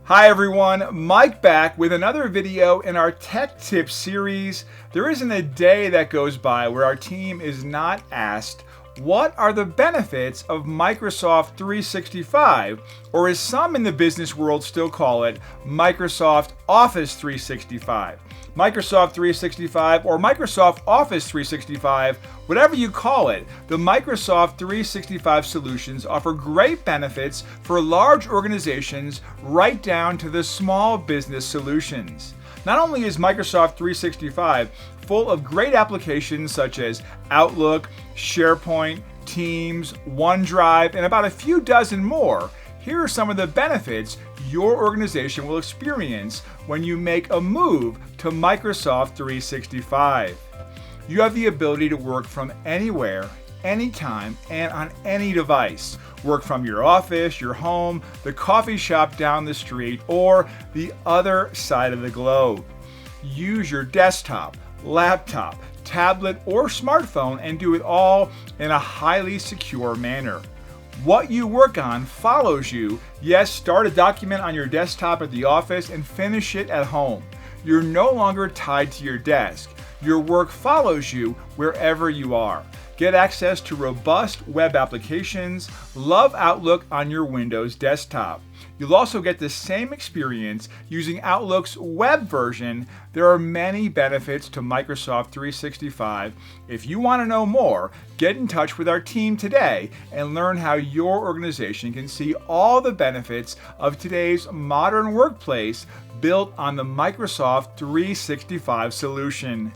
Hi everyone, Mike back with another video in our Tech Tips series. There isn't a day that goes by where our team is not asked, what are the benefits of Microsoft 365, or as some in the business world still call it, Microsoft Office 365. Microsoft 365 or Microsoft Office 365, whatever you call it, the Microsoft 365 solutions offer great benefits for large organizations right down to the small business solutions. Not only is Microsoft 365 full of great applications such as Outlook, SharePoint, Teams, OneDrive, and about a few dozen more, here are some of the benefits your organization will experience when you make a move to Microsoft 365. You have the ability to work from anywhere, anytime, and on any device. Work from your office, your home, the coffee shop down the street, or the other side of the globe. Use your desktop, laptop, tablet, or smartphone and do it all in a highly secure manner. What you work on follows you. Yes, start a document on your desktop at the office and finish it at home. You're no longer tied to your desk. Your work follows you wherever you are. Get access to robust web applications. Love Outlook on your Windows desktop. You'll also get the same experience using Outlook's web version. There are many benefits to Microsoft 365. If you want to know more, get in touch with our team today and learn how your organization can see all the benefits of today's modern workplace built on the Microsoft 365 solution.